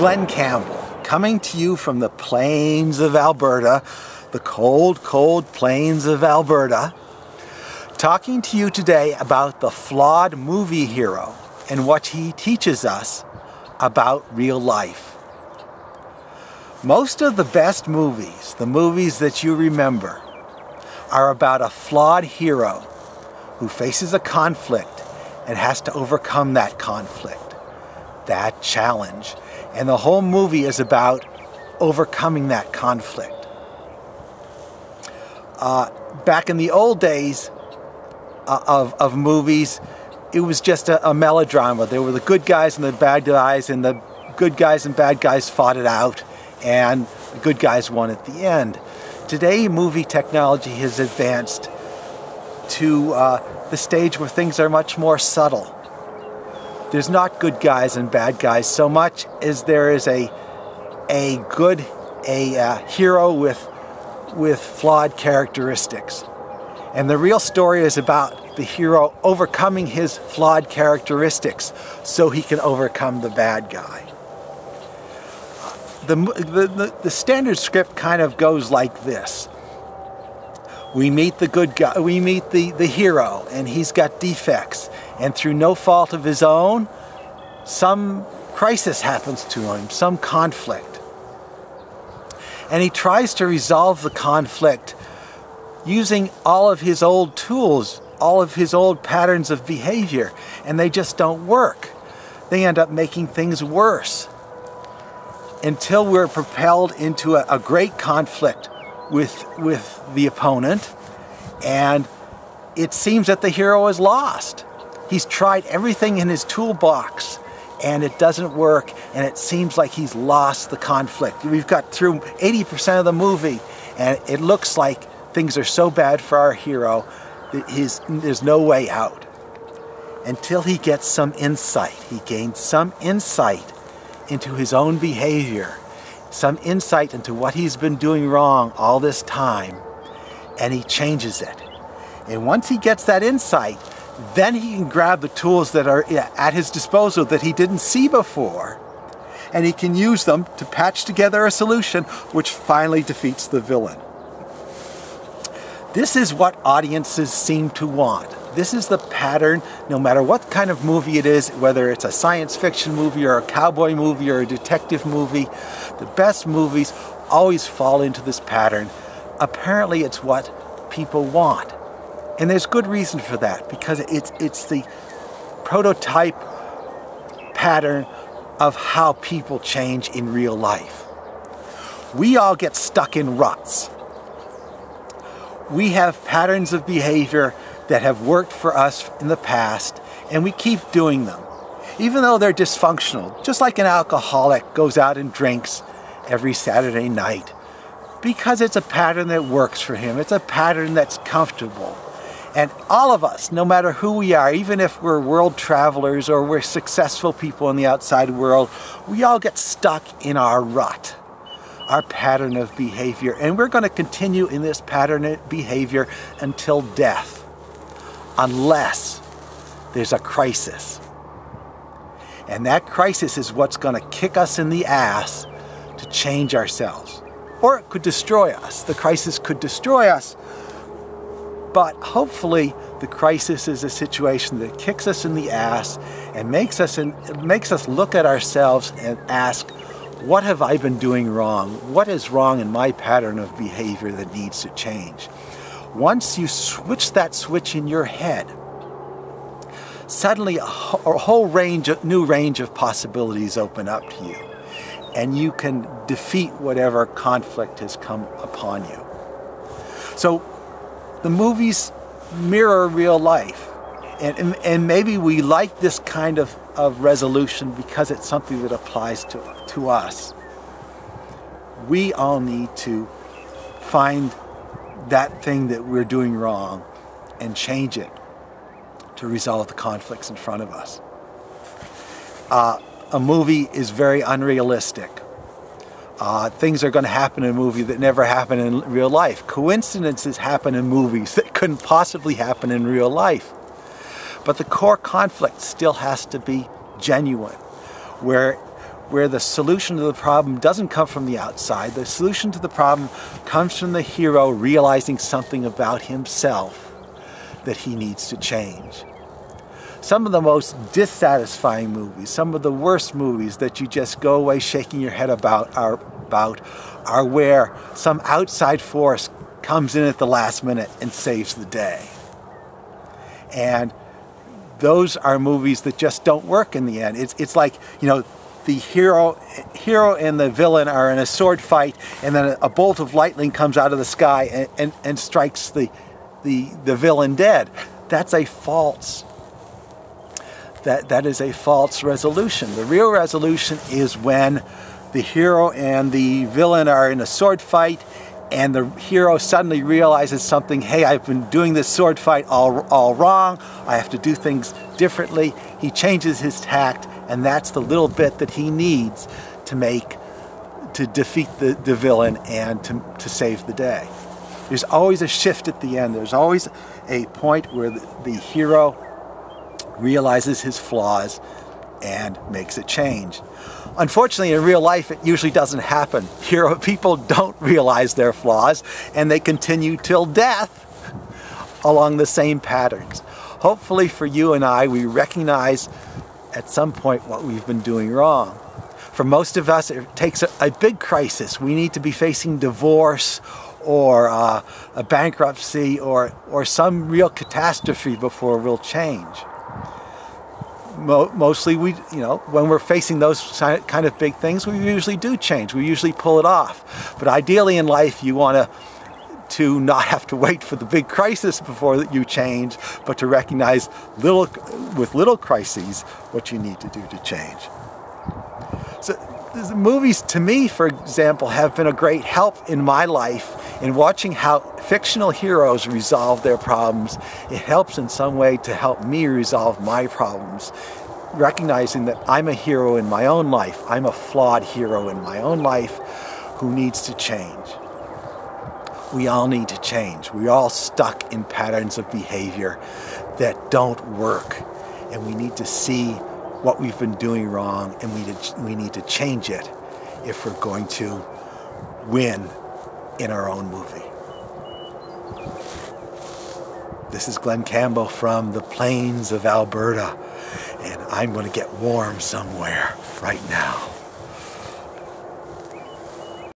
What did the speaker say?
Glenn Campbell, coming to you from the plains of Alberta, the cold, cold plains of Alberta, talking to you today about the flawed movie hero and what he teaches us about real life. Most of the best movies, the movies that you remember, are about a flawed hero who faces a conflict and has to overcome that conflict, that challenge. And the whole movie is about overcoming that conflict. Back in the old days of movies, it was just a melodrama. There were the good guys and the bad guys, and the good guys and bad guys fought it out, and the good guys won at the end. Today, movie technology has advanced to the stage where things are much more subtle. There's not good guys and bad guys so much as there is a hero with flawed characteristics. And the real story is about the hero overcoming his flawed characteristics so he can overcome the bad guy. The standard script kind of goes like this. We meet the good guy, we meet the hero, and he's got defects, and through no fault of his own, some crisis happens to him, some conflict. And he tries to resolve the conflict using all of his old tools, all of his old patterns of behavior, and they just don't work. They end up making things worse until we're propelled into a great conflict with the opponent, and it seems that the hero is lost. He's tried everything in his toolbox and it doesn't work, and it seems like he's lost the conflict. We've got through 80% of the movie and it looks like things are so bad for our hero that there's no way out until he gets some insight. He gains some insight into his own behavior, some insight into what he's been doing wrong all this time, and he changes it. And once he gets that insight, then he can grab the tools that are at his disposal that he didn't see before, and he can use them to patch together a solution which finally defeats the villain. This is what audiences seem to want. This is the pattern, no matter what kind of movie it is, whether it's a science fiction movie or a cowboy movie or a detective movie. The best movies always fall into this pattern. Apparently it's what people want. And there's good reason for that, because it's the prototype pattern of how people change in real life. We all get stuck in ruts. We have patterns of behavior that have worked for us in the past, and we keep doing them, even though they're dysfunctional, just like an alcoholic goes out and drinks every Saturday night, because it's a pattern that works for him. It's a pattern that's comfortable. And all of us, no matter who we are, even if we're world travelers or we're successful people in the outside world, we all get stuck in our rut, our pattern of behavior. And we're going to continue in this pattern of behavior until death, unless there's a crisis. And that crisis is what's going to kick us in the ass to change ourselves. Or it could destroy us. The crisis could destroy us. But hopefully the crisis is a situation that kicks us in the ass and makes us look at ourselves and ask, what have I been doing wrong? What is wrong in my pattern of behavior that needs to change? Once you switch that switch in your head, suddenly a whole new range of possibilities open up to you, and you can defeat whatever conflict has come upon you. So the movies mirror real life, and maybe we like this kind of resolution because it's something that applies to us. We all need to find that thing that we're doing wrong and change it to resolve the conflicts in front of us. A movie is very unrealistic. Things are going to happen in a movie that never happen in real life. Coincidences happen in movies that couldn't possibly happen in real life. But the core conflict still has to be genuine, where where the solution to the problem doesn't come from the outside. The solution to the problem comes from the hero realizing something about himself that he needs to change. Some of the most dissatisfying movies, some of the worst movies that you just go away shaking your head about are where some outside force comes in at the last minute and saves the day. And those are movies that just don't work in the end. It's like, you know, the hero and the villain are in a sword fight, and then a bolt of lightning comes out of the sky and strikes the villain dead. That's a false. That is a false resolution. The real resolution is when the hero and the villain are in a sword fight, and the hero suddenly realizes something. Hey, I've been doing this sword fight all wrong. I have to do things differently. He changes his tact, and that's the little bit that he needs to defeat the villain and to save the day. There's always a shift at the end. There's always a point where the hero realizes his flaws and makes a change. Unfortunately, in real life, it usually doesn't happen. People don't realize their flaws, and they continue till death along the same patterns. Hopefully for you and I, we recognize at some point what we've been doing wrong. For most of us, it takes a big crisis. We need to be facing divorce or a bankruptcy or some real catastrophe before we'll change. Mostly, when we're facing those kind of big things, we usually do change. We usually pull it off. But ideally in life, you want to not have to wait for the big crisis before you change, but to recognize with little crises what you need to do to change. So the movies, to me, for example, have been a great help in my life in watching how fictional heroes resolve their problems. It helps in some way to help me resolve my problems, recognizing that I'm a hero in my own life. I'm a flawed hero in my own life who needs to change. We all need to change. We're all stuck in patterns of behavior that don't work, and we need to see what we've been doing wrong, and we need to change it if we're going to win in our own movie. This is Glenn Campbell from the plains of Alberta, and I'm going to get warm somewhere right now.